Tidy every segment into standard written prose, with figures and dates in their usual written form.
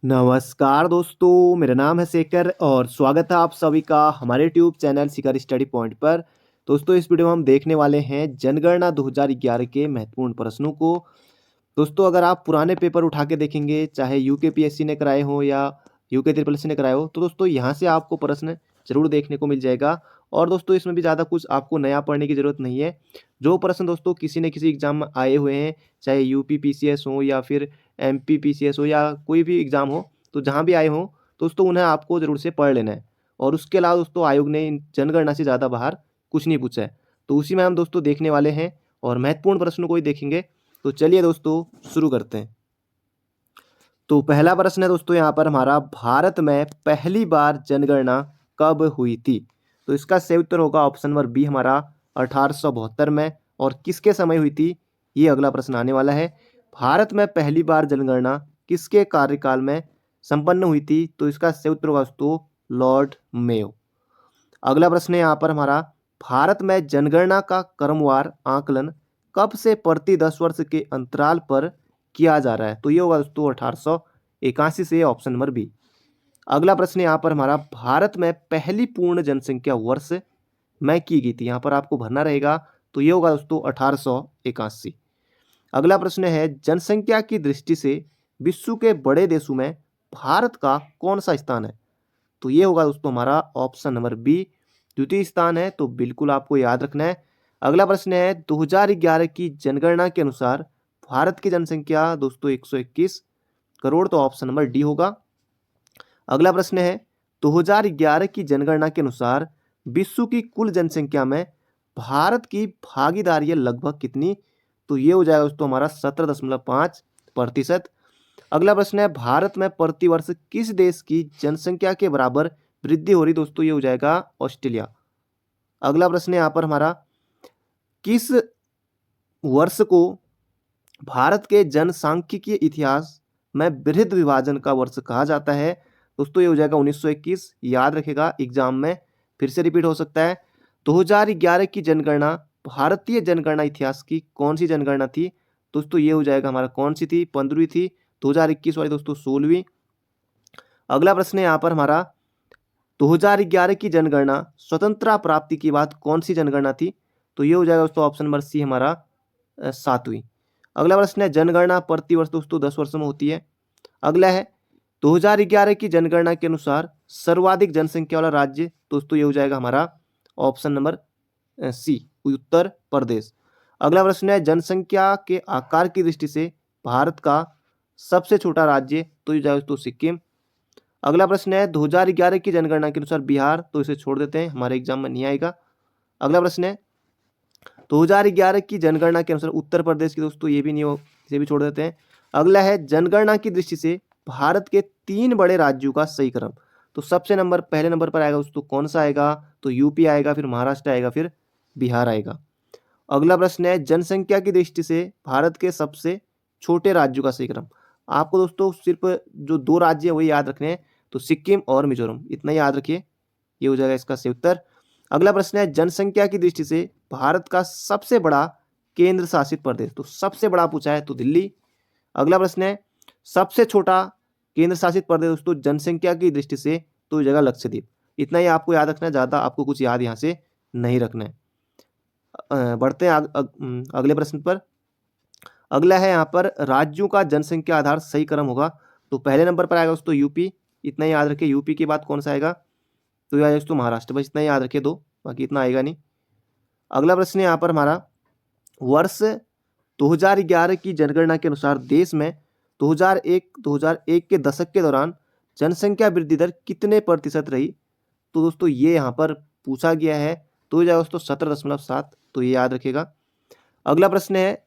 नमस्कार दोस्तों, मेरा नाम है शेखर और स्वागत है आप सभी का हमारे यूट्यूब चैनल शिखर स्टडी पॉइंट पर। दोस्तों, इस वीडियो में हम देखने वाले हैं जनगणना 2011 के महत्वपूर्ण प्रश्नों को। दोस्तों, अगर आप पुराने पेपर उठा के देखेंगे, चाहे यूकेपीएससी ने कराए हो या यूके ट्रिपल एससी ने कराए हो, तो दोस्तों यहाँ से आपको प्रश्न जरूर देखने को मिल जाएगा। और दोस्तों, इसमें भी ज़्यादा कुछ आपको नया पढ़ने की ज़रूरत नहीं है। जो प्रश्न दोस्तों किसी न किसी एग्जाम में आए हुए हैं, चाहे यूपी पीसीएस हो या फिर एमपी पीसीएस हो या कोई भी एग्ज़ाम हो, तो जहाँ भी आए हों दोस्तों उन्हें आपको ज़रूर से पढ़ लेना है। और उसके अलावा दोस्तों आयोग ने इन जनगणना से ज़्यादा बाहर कुछ नहीं पूछा है, तो उसी में हम दोस्तों देखने वाले हैं और महत्वपूर्ण प्रश्नों को ही देखेंगे। तो चलिए दोस्तों शुरू करते हैं। तो पहला प्रश्न है दोस्तों यहाँ पर हमारा, भारत में पहली बार जनगणना कब हुई थी? तो इसका सही उत्तर होगा ऑप्शन नंबर बी हमारा 1872 में। और किसके समय हुई थी, ये अगला प्रश्न आने वाला है। भारत में पहली बार जनगणना किसके कार्यकाल में संपन्न हुई थी? तो इसका सही उत्तर होगा दोस्तों लॉर्ड मेयो। अगला प्रश्न है यहाँ पर हमारा, भारत में जनगणना का क्रमवार आकलन कब से प्रति 10 वर्ष के अंतराल पर किया जा रहा है? तो ये होगा दोस्तों 1881 से, ऑप्शन नंबर बी। अगला प्रश्न यहाँ पर हमारा, भारत में पहली पूर्ण जनसंख्या वर्ष में की गई थी? यहाँ पर आपको भरना रहेगा, तो ये होगा दोस्तों 1881। अगला प्रश्न है, जनसंख्या की दृष्टि से विश्व के बड़े देशों में भारत का कौन सा स्थान है? तो ये होगा दोस्तों हमारा ऑप्शन नंबर बी, द्वितीय स्थान है। तो बिल्कुल आपको याद रखना है। अगला प्रश्न है, 2011 की जनगणना के अनुसार भारत की जनसंख्या दोस्तों 121 करोड़, तो ऑप्शन नंबर डी होगा। अगला प्रश्न है, 2011 की जनगणना के अनुसार विश्व की कुल जनसंख्या में भारत की भागीदारी है लगभग कितनी? तो ये हो जाएगा दोस्तों हमारा 17.5%। अगला प्रश्न है, भारत में प्रतिवर्ष किस देश की जनसंख्या के बराबर वृद्धि हो रही? दोस्तों ये हो जाएगा ऑस्ट्रेलिया। अगला प्रश्न है यहाँ पर हमारा, किस वर्ष को भारत के जनसांख्यिकीय इतिहास में वृहद विभाजन का वर्ष कहा जाता है? दोस्तों ये हो जाएगा 1921। याद रखेगा, एग्जाम में फिर से रिपीट हो सकता है। 2011 की जनगणना भारतीय जनगणना इतिहास की कौन सी जनगणना थी? दोस्तों ये हो जाएगा हमारा कौन सी थी, 15वीं थी। 2021 वाली दोस्तों 16वीं। अगला प्रश्न है यहाँ पर हमारा, 2011 की जनगणना स्वतंत्रता प्राप्ति के बाद कौन सी जनगणना थी? तो ये हो जाएगा दोस्तों ऑप्शन नंबर सी हमारा 7वीं। अगला प्रश्न है, जनगणना प्रतिवर्ष दोस्तों 10 वर्षों में होती है। अगला है, 2011 की जनगणना के अनुसार सर्वाधिक जनसंख्या वाला राज्य? दोस्तों ये हो जाएगा हमारा option number C, Uttar Pradesh. अगला प्रश्न है, जनसंख्या के आकार की दृष्टि से भारत का सबसे छोटा राज्य? तो ये जाएगा दोस्तों सिक्किम। अगला प्रश्न है, 2011 की जनगणना के अनुसार बिहार? तो इसे छोड़ देते हैं, हमारे एग्जाम में नहीं आएगा। अगला प्रश्न है, 2011 की जनगणना के अनुसार उत्तर प्रदेश की? दोस्तों ये भी नहीं हो, इसे भी छोड़ देते हैं। अगला है, जनगणना की दृष्टि से भारत के 3 बड़े राज्यों का सही क्रम? तो सबसे पहले नंबर पर आएगा दोस्तों कौन सा आएगा? तो यूपी आएगा, फिर महाराष्ट्र आएगा, फिर बिहार आएगा। अगला प्रश्न है, जनसंख्या की दृष्टि से भारत के सबसे छोटे राज्यों का सही क्रम? आपको दोस्तों सिर्फ जो 2 राज्य है वही याद रखने हैं, तो सिक्किम और मिजोरम, इतना याद रखिए। ये हो जाएगा इसका सही उत्तर। अगला प्रश्न है, जनसंख्या की दृष्टि से भारत का सबसे बड़ा केंद्र शासित प्रदेश? तो सबसे बड़ा पूछा है तो दिल्ली। अगला प्रश्न है, सबसे छोटा केंद्र शासित प्रदेश दोस्तों जनसंख्या की दृष्टि से? तो जगह लक्षद्वीप। इतना ही आपको याद रखना है, ज़्यादा आपको कुछ याद यहाँ से नहीं रखना है। बढ़ते हैं अगले प्रश्न पर। अगला है यहाँ पर, राज्यों का जनसंख्या आधार सही क्रम होगा? तो पहले नंबर पर आएगा दोस्तों यूपी, इतना ही याद रखिए। यूपी के बाद कौन सा आएगा? तो यह दोस्तों महाराष्ट्र, बस इतना ही याद रखिए, 2, बाकी इतना आएगा नहीं। अगला प्रश्न है यहाँ पर हमारा, वर्ष 2011 की जनगणना के अनुसार देश में 2001 के दशक के दौरान जनसंख्या वृद्धि दर कितने प्रतिशत रही? तो दोस्तों ये यहाँ पर पूछा गया है, तो जाएगा दोस्तों 17.7, तो ये याद रखिएगा। अगला प्रश्न है,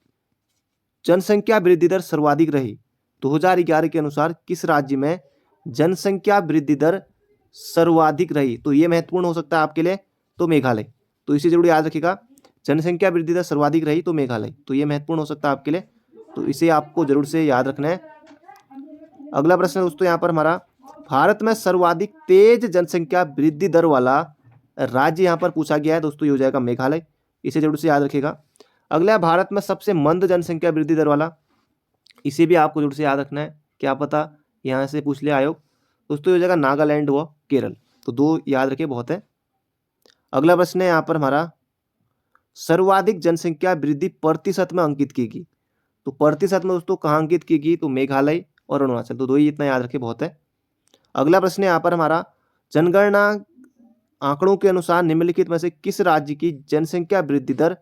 जनसंख्या वृद्धि दर सर्वाधिक रही 2011 के अनुसार किस राज्य में जनसंख्या वृद्धि दर सर्वाधिक रही? तो ये महत्वपूर्ण हो सकता है आपके लिए, तो मेघालय। तो इसे जरूर याद रखिएगा, जनसंख्या वृद्धि दर सर्वाधिक रही तो मेघालय, तो ये महत्वपूर्ण हो सकता है आपके लिए, तो इसे आपको जरूर से याद रखना है। अगला प्रश्न दोस्तों यहाँ पर हमारा, भारत में सर्वाधिक तेज जनसंख्या वृद्धि दर वाला राज्य यहाँ पर पूछा गया है दोस्तों, ये हो जाएगा मेघालय, इसे जरूर से याद रखिएगा। अगला है, भारत में सबसे मंद जनसंख्या वृद्धि दर वाला? इसे भी आपको जरूर से याद रखना है, क्या पता यहाँ से पूछ लिया आयोग। दोस्तों ये हो जाएगा नागालैंड व केरल। तो 2 याद रखिए, बहुत है। अगला प्रश्न है यहाँ पर हमारा, सर्वाधिक जनसंख्या वृद्धि प्रतिशत में अंकित की गई। तो प्रतिशत में दोस्तों कहाँ अंकित की गई? तो मेघालय और अरुणाचल। तो 2 ही इतना याद रखिए, बहुत है। अगला प्रश्न है यहाँ पर हमारा, जनगणना आंकड़ों के अनुसार निम्नलिखित में से किस राज्य की जनसंख्या वृद्धि दर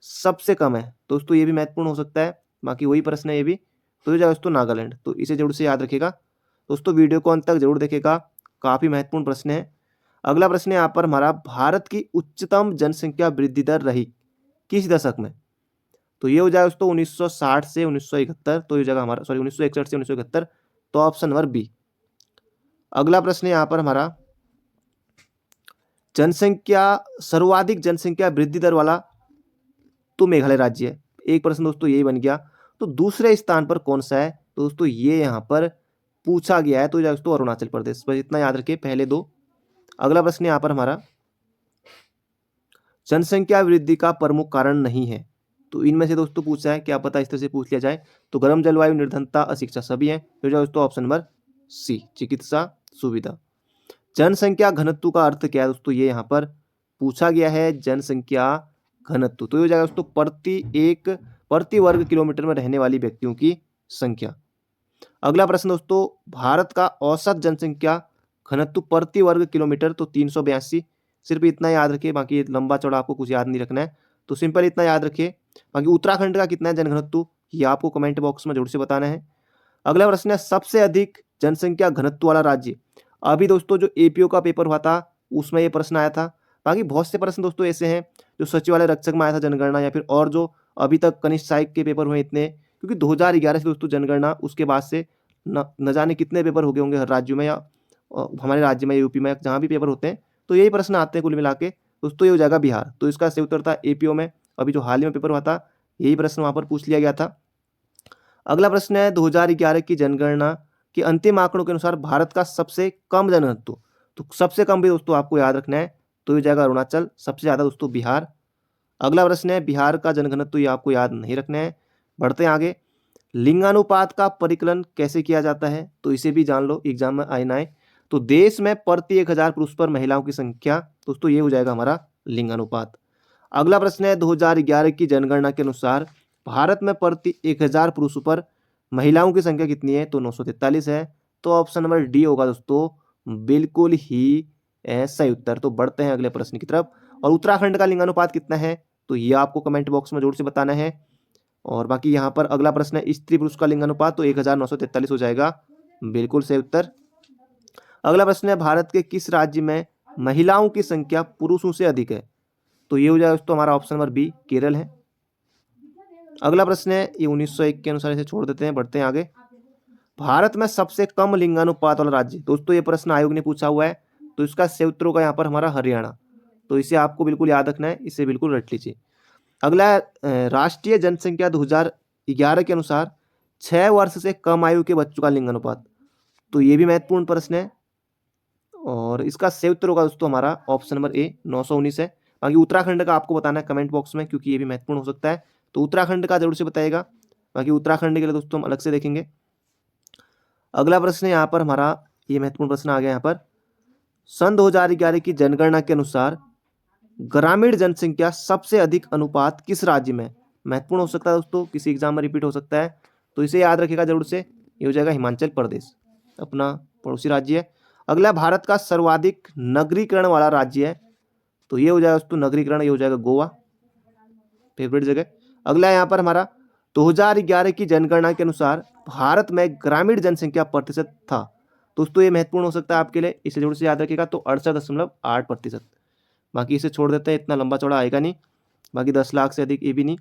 सबसे कम है? दोस्तों ये भी महत्वपूर्ण हो सकता है, बाकी वही प्रश्न है ये भी। तो ये जाएगा दोस्तों नागालैंड। तो इसे जरूर से याद रखिएगा दोस्तों, वीडियो को अंत तक जरूर देखेगा, काफी महत्वपूर्ण प्रश्न है। अगला प्रश्न है यहाँ पर हमारा, भारत की उच्चतम जनसंख्या वृद्धि दर रही किस दशक में? तो ये हो जाएगा दोस्तों 1960 से 1971। तो ये जगह हमारा 1961 से 1971। तो ऑप्शन नंबर बी। अगला प्रश्न है यहाँ पर हमारा, जनसंख्या सर्वाधिक जनसंख्या वृद्धि दर वाला तो मेघालय राज्य है। एक प्रश्न दोस्तों यही बन गया। तो दूसरे स्थान पर कौन सा है? तो दोस्तों ये यहाँ पर पूछा गया है। तो दोस्तों अरुणाचल प्रदेश। बस इतना याद रखिए, पहले 2। अगला प्रश्न यहाँ पर हमारा, जनसंख्या वृद्धि का प्रमुख कारण नहीं है। तो इनमें से दोस्तों पूछा है, क्या पता इस तरह से पूछ लिया जाए। तो गर्म जलवायु, निर्धनता, अशिक्षा सभी है। तो दोस्तों ऑप्शन नंबर सी, चिकित्सा सुविधा। जनसंख्या घनत्व का अर्थ क्या है? दोस्तों ये यहाँ पर पूछा गया है, जनसंख्या घनत्व। तो ये हो जाएगा दोस्तों प्रति वर्ग किलोमीटर में रहने वाली व्यक्तियों की संख्या। अगला प्रश्न दोस्तों, भारत का औसत जनसंख्या घनत्व प्रति वर्ग किलोमीटर तो 382। सिर्फ इतना याद रखिए, बाकी लंबा चौड़ा आपको कुछ याद नहीं रखना है। तो सिंपल इतना याद रखिए। बाकी उत्तराखंड का कितना है जनघनत्व, ये आपको कमेंट बॉक्स में जरूर से बताना है। अगला प्रश्न है, सबसे अधिक जनसंख्या घनत्व वाला राज्य। अभी दोस्तों जो एपीओ का पेपर हुआ था उसमें ये प्रश्न आया था। बाकी बहुत से प्रश्न दोस्तों ऐसे हैं जो सचिवालय रक्षक में आया था जनगणना, या फिर और जो अभी तक कनिष्ठ सहायक के पेपर हुए इतने, क्योंकि 2011 से दोस्तों जनगणना, उसके बाद से न जाने कितने पेपर हो गए होंगे हर राज्यों में, या हमारे राज्य में, यूपी में, जहाँ भी पेपर होते हैं तो यही प्रश्न आते हैं कुल मिला के। दोस्तों ये हो जाएगा बिहार। तो इसका सही उत्तर था एपीओ में, अभी जो हाल ही में पेपर हुआ था यही प्रश्न वहाँ पर पूछ लिया गया था। अगला प्रश्न है, 2011 की जनगणना के अंतिम आंकड़ों के अनुसार भारत का सबसे कम जनघनत्व। तो सबसे कम भी दोस्तों आपको याद रखना है। तो ये जाएगा अरुणाचल। सबसे ज़्यादा दोस्तों बिहार। अगला प्रश्न है, बिहार का जनघनत्व, ये आपको याद नहीं रखना है। बढ़ते हैं आगे। लिंगानुपात का परिकलन कैसे किया जाता है? तो इसे भी जान लो, एग्जाम में आए ना आए। तो देश में प्रति 1000 पुरुष पर महिलाओं की संख्या, दोस्तों ये हो जाएगा हमारा लिंगानुपात। अगला प्रश्न है, 2011 की जनगणना के अनुसार भारत में प्रति 1000 पुरुषों पर महिलाओं की संख्या कितनी है? तो 943 है। तो ऑप्शन नंबर डी होगा दोस्तों, बिल्कुल ही सही उत्तर। तो बढ़ते हैं अगले प्रश्न की तरफ। और उत्तराखंड का लिंगानुपात कितना है? तो ये आपको कमेंट बॉक्स में जरूर से बताना है। और बाकी यहाँ पर अगला प्रश्न है, स्त्री पुरुष का लिंगानुपात। तो 1943 हो जाएगा, बिल्कुल सही उत्तर। अगला प्रश्न है, भारत के किस राज्य में महिलाओं की संख्या पुरुषों से अधिक है? तो ये हो जाएगा दोस्तों हमारा ऑप्शन नंबर बी, केरल है। अगला प्रश्न है, ये 1901 के अनुसार इसे छोड़ देते हैं, बढ़ते हैं आगे। भारत में सबसे कम लिंगानुपात वाला राज्य। दोस्तों ये प्रश्न आयोग ने पूछा हुआ है। तो इसका सही उत्तर होगा यहाँ पर हमारा हरियाणा। तो इसे आपको बिल्कुल याद रखना है, इसे बिल्कुल रट लीजिए। अगला, राष्ट्रीय जनसंख्या 2011 के अनुसार 6 वर्ष से कम आयु के बच्चों का लिंगानुपात। तो ये भी महत्वपूर्ण प्रश्न है, और इसका सही उत्तर होगा दोस्तों हमारा ऑप्शन नंबर ए, 919 है। बाकी उत्तराखंड का आपको बताना है कमेंट बॉक्स में, क्योंकि ये भी महत्वपूर्ण हो सकता है। तो उत्तराखंड का जरूर से बताइएगा। बाकी उत्तराखंड के लिए दोस्तों हम अलग से देखेंगे। अगला प्रश्न है यहाँ पर हमारा, ये महत्वपूर्ण प्रश्न आ गया यहाँ पर, सन 2011 की जनगणना के अनुसार ग्रामीण जनसंख्या सबसे अधिक अनुपात किस राज्य में? महत्वपूर्ण हो सकता है दोस्तों, किसी एग्जाम में रिपीट हो सकता है। तो इसे याद रखिएगा जरूर से, ये हो जाएगा हिमाचल प्रदेश, अपना पड़ोसी राज्य है। अगला, भारत का सर्वाधिक नगरीकरण वाला राज्य है। तो ये हो जाएगा दोस्तों नगरीकरण, ये हो जाएगा गोवा, फेवरेट जगह। अगला यहाँ पर हमारा 2011 की जनगणना के अनुसार भारत में ग्रामीण जनसंख्या प्रतिशत था। दोस्तों ये महत्वपूर्ण हो सकता है आपके लिए, इसे जरूर से याद रखिएगा। तो 68.8%। बाकी इसे छोड़ देते हैं, इतना लंबा चौड़ा आएगा नहीं। बाकी 10 लाख से अधिक ये भी नहीं।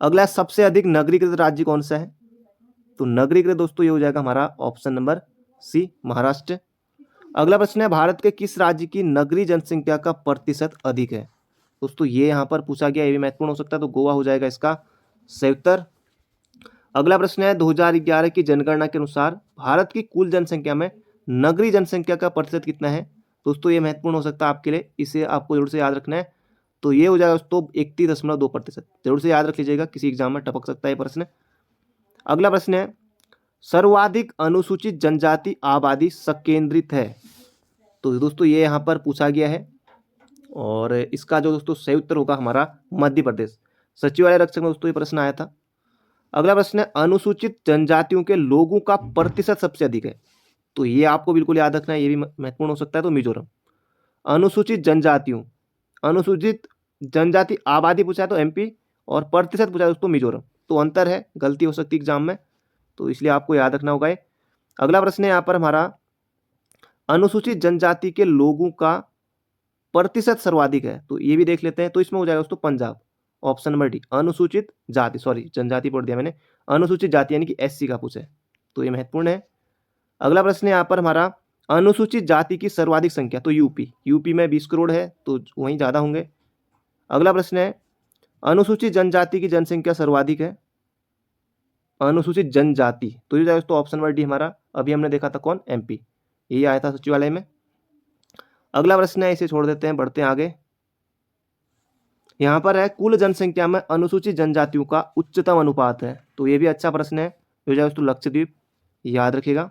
अगला, सबसे अधिक नगरीकृत राज्य कौन सा है? तो नगरीकृत दोस्तों ये हो जाएगा हमारा ऑप्शन नंबर सी, महाराष्ट्र। अगला प्रश्न है, भारत के किस राज्य की नगरीय जनसंख्या का प्रतिशत अधिक है? दोस्तों ये यहाँ पर पूछा गया, ये भी महत्वपूर्ण हो सकता है। तो गोवा हो जाएगा इसका सही उत्तर। अगला प्रश्न है, 2011 की जनगणना के अनुसार भारत की कुल जनसंख्या में नगरीय जनसंख्या का प्रतिशत कितना है? दोस्तों ये महत्वपूर्ण हो सकता है आपके लिए, इसे आपको जरूर से याद रखना है। तो ये हो जाएगा दोस्तों 31.2%। जरूर से याद रख लीजिएगा, किसी एग्जाम में टपक सकता है ये प्रश्न। अगला प्रश्न है, सर्वाधिक अनुसूचित जनजाति आबादी संकेंद्रित है? तो दोस्तों ये यहाँ पर पूछा गया है और इसका जो दोस्तों सही उत्तर होगा हमारा मध्य प्रदेश। सचिवालय रक्षक में दोस्तों ये प्रश्न आया था। अगला प्रश्न है, अनुसूचित जनजातियों के लोगों का प्रतिशत सबसे अधिक है? तो ये आपको बिल्कुल याद रखना है, ये भी महत्वपूर्ण हो सकता है। तो मिजोरम। अनुसूचित जनजाति आबादी पूछा है तो एमपी, और प्रतिशत पूछा है दोस्तों मिजोरम। तो अंतर है, गलती हो सकती है एग्जाम में, तो इसलिए आपको याद रखना होगा ये। अगला प्रश्न है यहाँ पर हमारा, अनुसूचित जनजाति के लोगों का प्रतिशत सर्वाधिक है? तो ये भी देख लेते हैं। तो इसमें हो जाएगा दोस्तों पंजाब, ऑप्शन नंबर डी। अनुसूचित जाति, सॉरी जनजाति पढ़ दिया मैंने, अनुसूचित जाति यानी कि एससी का पूछा है, तो ये महत्वपूर्ण है। अगला प्रश्न है यहाँ पर हमारा, अनुसूचित जाति की सर्वाधिक संख्या? तो यूपी में 20 करोड़ है, तो वहीं ज़्यादा होंगे। अगला प्रश्न है, अनुसूचित जनजाति की जनसंख्या सर्वाधिक है? अनुसूचित जनजाति, तो ये जाएगा दोस्तों ऑप्शन नंबर डी हमारा। अभी हमने देखा था कौन, एमपी, यही आया था सचिवालय में। अगला प्रश्न है, इसे छोड़ देते हैं, बढ़ते हैं आगे। यहाँ पर है, कुल जनसंख्या में अनुसूचित जनजातियों का उच्चतम अनुपात है? तो ये भी अच्छा प्रश्न है, जो जाएगा दोस्तों लक्षद्वीप, याद रखिएगा।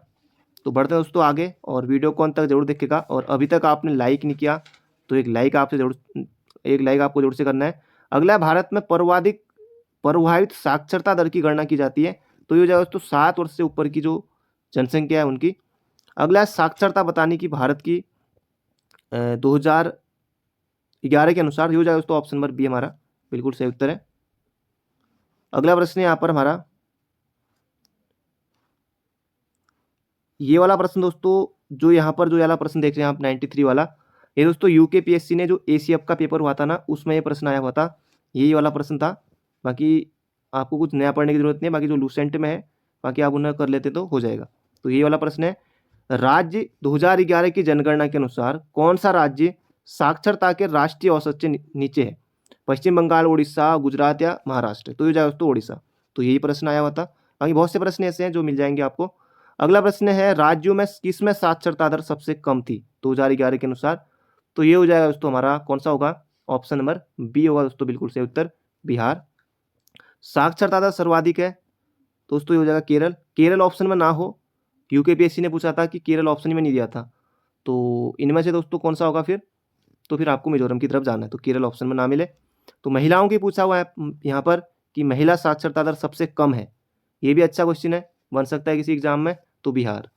तो बढ़ते हैं दोस्तों आगे, और वीडियो को अंत तक जरूर देखिएगा। और अभी तक आपने लाइक नहीं किया तो एक लाइक आपको जरूर से करना है। अगला, भारत में प्रभावित साक्षरता दर की गणना की जाती है? तो ये जाएगा दोस्तों 7 वर्ष से ऊपर की जो जनसंख्या है उनकी। अगला, साक्षरता बताने की भारत की 2011 के अनुसार? ये हो जाएगा दोस्तों ऑप्शन नंबर बी हमारा, बिल्कुल सही उत्तर है। अगला प्रश्न है यहाँ पर हमारा, ये वाला प्रश्न दोस्तों, जो यहाँ पर जो वाला प्रश्न देख रहे हैं आप 93 वाला, ये दोस्तों यूकेपीएससी ने जो एसीएफ का पेपर हुआ था ना, उसमें ये प्रश्न आया हुआ था, यही वाला प्रश्न था। बाकी आपको कुछ नया पढ़ने की जरूरत नहीं है, बाकी जो लूसेंट में है बाकी आप उन्हें कर लेते तो हो जाएगा। तो ये वाला प्रश्न है, राज्य 2011 की जनगणना के अनुसार कौन सा राज्य साक्षरता के राष्ट्रीय औसत से नीचे है? पश्चिम बंगाल, उड़ीसा, गुजरात या महाराष्ट्र? तो ये जाएगा दोस्तों उड़ीसा। तो यही प्रश्न आया हुआ था। बाकी बहुत से प्रश्न ऐसे हैं जो मिल जाएंगे आपको। अगला प्रश्न है, राज्यों में किसमें साक्षरता दर सबसे कम थी 2011 के अनुसार? तो ये हो जाएगा दोस्तों हमारा, कौन सा होगा, ऑप्शन नंबर बी होगा दोस्तों, बिल्कुल सही उत्तर, बिहार। साक्षरता दर सर्वाधिक है दोस्तों, ये हो जाएगा केरल। केरल ऑप्शन में ना हो, यूकेपीएससी ने पूछा था कि केरल ऑप्शन में नहीं दिया था, तो इनमें से दोस्तों कौन सा होगा फिर? तो फिर आपको मिजोरम की तरफ जाना है, तो केरल ऑप्शन में ना मिले। तो महिलाओं की पूछा हुआ है यहाँ पर कि महिला साक्षरता दर सबसे कम है, ये भी अच्छा क्वेश्चन है, बन सकता है किसी एग्जाम में, तो बिहार।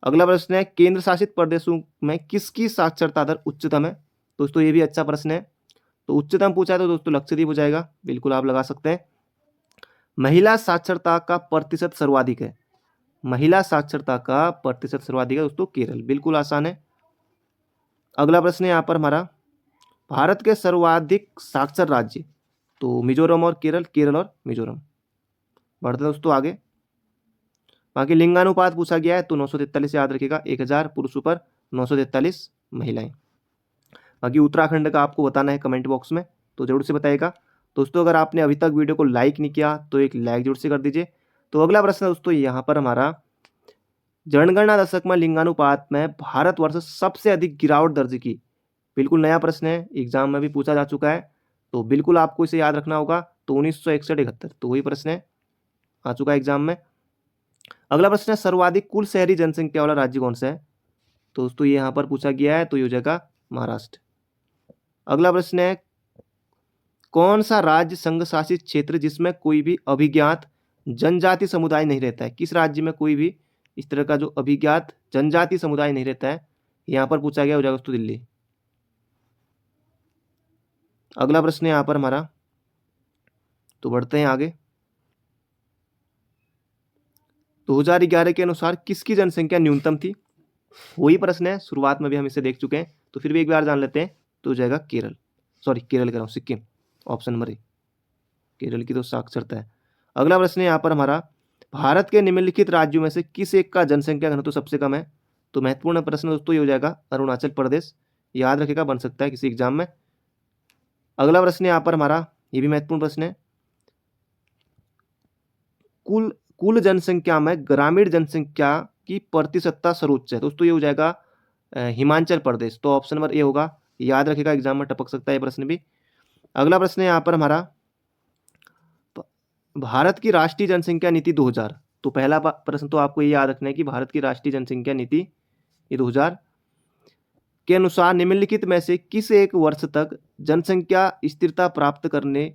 अगला प्रश्न है, केंद्र शासित प्रदेशों में किसकी साक्षरता दर उच्चतम है? दोस्तों ये भी अच्छा प्रश्न है। तो उच्चतम पूछा है तो दोस्तों लक्षद्वीप हो जाएगा, बिल्कुल आप लगा सकते हैं। महिला साक्षरता का प्रतिशत सर्वाधिक है? महिला साक्षरता का प्रतिशत सर्वाधिक है दोस्तों केरल, बिल्कुल आसान है। अगला प्रश्न है यहाँ पर हमारा, भारत के सर्वाधिक साक्षर राज्य? तो मिजोरम और केरल और मिजोरम। बढ़ते दोस्तों आगे। बाकी लिंगानुपात पूछा गया है, तो 943 याद रखिएगा, 1000 पुरुषों पर 943 महिलाएं। बाकी उत्तराखंड का आपको बताना है कमेंट बॉक्स में, तो जरूर से बताइएगा। दोस्तों अगर आपने अभी तक वीडियो को लाइक नहीं किया तो एक लाइक जरूर से कर दीजिए। तो अगला प्रश्न दोस्तों यहाँ पर हमारा, जनगणना दशक में लिंगानुपात में भारतवर्ष सबसे अधिक गिरावट दर्ज की? बिल्कुल नया प्रश्न है, एग्जाम में भी पूछा जा चुका है, तो बिल्कुल आपको इसे याद रखना होगा। तो 1961-71, तो वही प्रश्न है, आ चुका है एग्जाम में। अगला प्रश्न है, सर्वाधिक कुल शहरी जनसंख्या वाला राज्य कौन सा है? तो दोस्तों ये यहाँ पर पूछा गया है, तो ये हो जाएगा महाराष्ट्र। अगला प्रश्न है, कौन सा राज्य संघ शासित क्षेत्र जिसमें कोई भी अभिज्ञात जनजाति समुदाय नहीं रहता है? किस राज्य में कोई भी इस तरह का जो अभिज्ञात जनजाति समुदाय नहीं रहता है? यहाँ पर पूछा गया, हो जाएगा दोस्तों दिल्ली। अगला प्रश्न है यहाँ पर हमारा, तो बढ़ते हैं आगे। 2011 के अनुसार किसकी जनसंख्या न्यूनतम थी? वही प्रश्न है, शुरुआत में भी हम इसे देख चुके हैं, तो फिर भी एक बार जान लेते हैं। तो हो जाएगा केरल, सॉरी केरल कह रहा हूँ, Sikkim, option number A, Kerala की तो साक्षरता है। अगला प्रश्न है यहाँ पर हमारा, भारत के निम्नलिखित राज्यों में से किस एक का जनसंख्या घनत्व सबसे कम है? तो महत्वपूर्ण प्रश्न दोस्तों ये हो जाएगा अरुणाचल प्रदेश, याद रखेगा, बन सकता है किसी एग्जाम में। अगला प्रश्न यहाँ पर हमारा, ये भी महत्वपूर्ण प्रश्न है, कुल जनसंख्या में ग्रामीण जनसंख्या की प्रतिशतता सर्वोच्च है? दोस्तों ये हो जाएगा हिमाचल प्रदेश, तो ऑप्शन नंबर ए होगा, याद रखेगा, एग्जाम में टपक सकता है ये प्रश्न भी। अगला प्रश्न है यहाँ पर हमारा, भारत की राष्ट्रीय जनसंख्या नीति 2000 तो पहला प्रश्न तो आपको ये याद रखना है कि भारत की राष्ट्रीय जनसंख्या नीति ये 2000 के अनुसार निम्नलिखित में से किस एक वर्ष तक जनसंख्या स्थिरता प्राप्त करने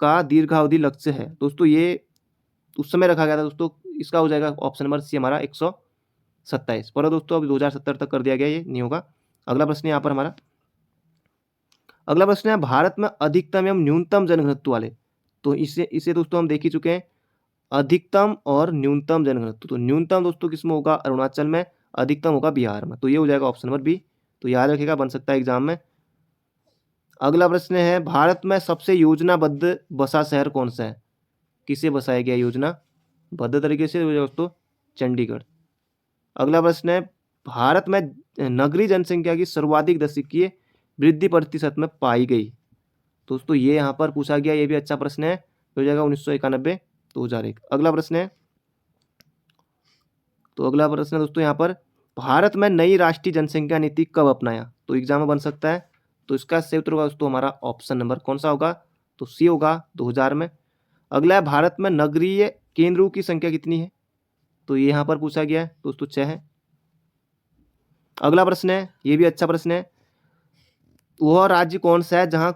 का दीर्घावधि लक्ष्य है। दोस्तों ये उस समय रखा गया था दोस्तों, इसका हो जाएगा ऑप्शन नंबर सी हमारा 127, पर दोस्तों अब 2070 तक कर दिया गया, ये नहीं होगा। अगला प्रश्न यहाँ पर हमारा, अगला प्रश्न है भारत में अधिकतम एवं न्यूनतम जनघनत्व वाले, तो इसे इसे दोस्तों हम देख ही चुके हैं, अधिकतम और न्यूनतम जनघनत्व। तो न्यूनतम दोस्तों किसमें होगा, अरुणाचल में, अधिकतम होगा बिहार में, तो ये हो जाएगा ऑप्शन नंबर बी। तो याद रखिएगा, बन सकता है एग्जाम में। अगला प्रश्न है भारत में सबसे योजनाबद्ध बसा शहर कौन सा है, किसे बसाया गया योजनाबद्ध तरीके से, दोस्तों चंडीगढ़। अगला प्रश्न है भारत में नगरीय जनसंख्या की सर्वाधिक दशकीय वृद्धि प्रतिशत में पाई गई। दोस्तों ये यहाँ पर पूछा गया, ये भी अच्छा प्रश्न है, हो जाएगा 1991 2001। अगला प्रश्न है, तो अगला प्रश्न है दोस्तों यहाँ पर भारत में नई राष्ट्रीय जनसंख्या नीति कब अपनाया, तो एग्जाम में बन सकता है। तो इसका सही उत्तर होगा दोस्तों हमारा ऑप्शन नंबर कौन सा होगा, तो सी होगा 2000 में। अगला है भारत में नगरीय केंद्रों की संख्या कितनी है, तो ये यहाँ पर पूछा गया है दोस्तों 6 है। अगला प्रश्न है, ये भी अच्छा प्रश्न है, वह राज्य कौन सा है जहां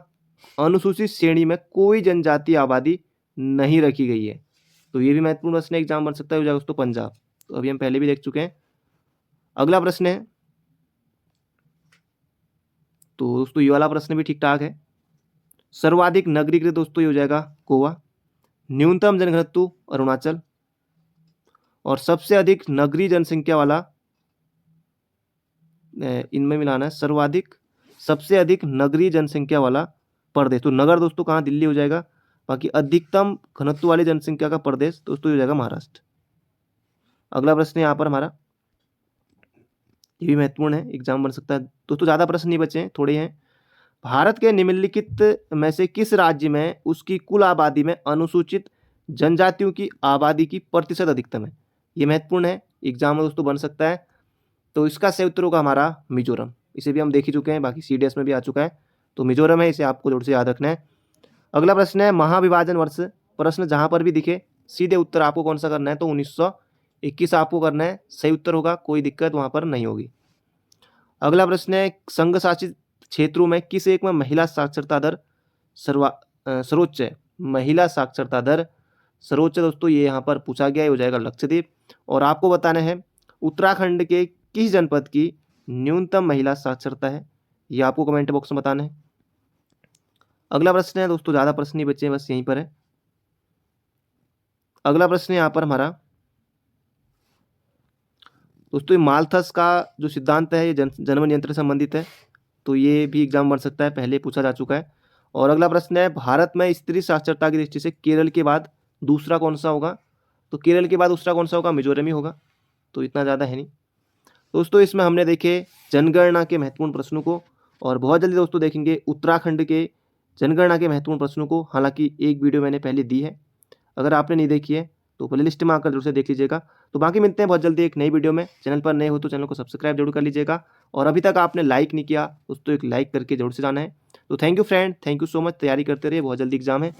अनुसूचित श्रेणी में कोई जनजातीय आबादी नहीं रखी गई है, तो ये भी महत्वपूर्ण प्रश्न है, एग्जाम बन सकता है, हो जाएगा दोस्तों पंजाब। तो अभी हम पहले भी देख चुके हैं। अगला प्रश्न है, तो दोस्तों ये वाला प्रश्न भी ठीक ठाक है, सर्वाधिक नगरीकृत दोस्तों ये हो जाएगा गोवा, न्यूनतम जनघनत्व अरुणाचल, और सबसे अधिक नगरीय जनसंख्या वाला इनमें मिलाना है, सर्वाधिक सबसे अधिक नगरीय जनसंख्या वाला प्रदेश, तो नगर दोस्तों कहाँ, दिल्ली हो जाएगा। बाकी अधिकतम घनत्व वाली जनसंख्या का प्रदेश दोस्तों हो जाएगा महाराष्ट्र। अगला प्रश्न यहाँ पर हमारा, ये भी महत्वपूर्ण है, एग्जाम बन सकता है दोस्तों, ज़्यादा प्रश्न नहीं बचे हैं, थोड़े हैं। भारत के निम्नलिखित में से किस राज्य में उसकी कुल आबादी में अनुसूचित जनजातियों की आबादी की प्रतिशत अधिकतम है, ये महत्वपूर्ण है, एग्जाम में दोस्तों बन सकता है। तो इसका सही उत्तर होगा हमारा मिजोरम, इसे भी हम देख ही चुके हैं, बाकी सीडीएस में भी आ चुका है, तो मिजोरम है, इसे आपको जोर से याद रखना है। अगला प्रश्न है महाविभाजन वर्ष, प्रश्न जहां पर भी दिखे सीधे उत्तर आपको कौन सा करना है, तो 1921 आपको करना है, सही उत्तर होगा, कोई दिक्कत वहां पर नहीं होगी। अगला प्रश्न है संघ शासित क्षेत्रों में किस एक में महिला साक्षरता दर सर्वोच्च है, महिला साक्षरता दर सर्वोच्च दोस्तों ये यहाँ पर पूछा गया है, हो जाएगा लक्षद्वीप। और आपको बताना है उत्तराखंड के किस जनपद की न्यूनतम महिला साक्षरता है, ये आपको कमेंट बॉक्स में बताना है। अगला प्रश्न है दोस्तों, ज़्यादा प्रश्न नहीं बचे हैं, बस यहीं पर है। अगला प्रश्न है यहाँ पर हमारा दोस्तों, माल्थस का जो सिद्धांत है ये जन्म नियंत्रण से संबंधित है, तो ये भी एग्जाम बन सकता है, पहले पूछा जा चुका है। और अगला प्रश्न है भारत में स्त्री साक्षरता की दृष्टि से केरल के बाद दूसरा कौन सा होगा, तो केरल के बाद दूसरा कौन सा होगा, मिजोरम ही होगा, तो इतना ज़्यादा है नहीं दोस्तों। इसमें हमने देखे जनगणना के महत्वपूर्ण प्रश्नों को, और बहुत जल्दी दोस्तों देखेंगे उत्तराखंड के जनगणना के महत्वपूर्ण प्रश्नों को, हालांकि एक वीडियो मैंने पहले दी है, अगर आपने नहीं देखी है तो प्लेलिस्ट में आकर जरूर से देख लीजिएगा। तो बाकी मिलते हैं बहुत जल्दी एक नई वीडियो में, चैनल पर नए हो तो चैनल को सब्सक्राइब जरूर कर लीजिएगा, और अभी तक आपने लाइक नहीं किया दोस्तों एक लाइक करके जरूर से जाना है। तो thank you friend, thank you so much, तैयारी करते रहिए, बहुत जल्दी एग्जाम है।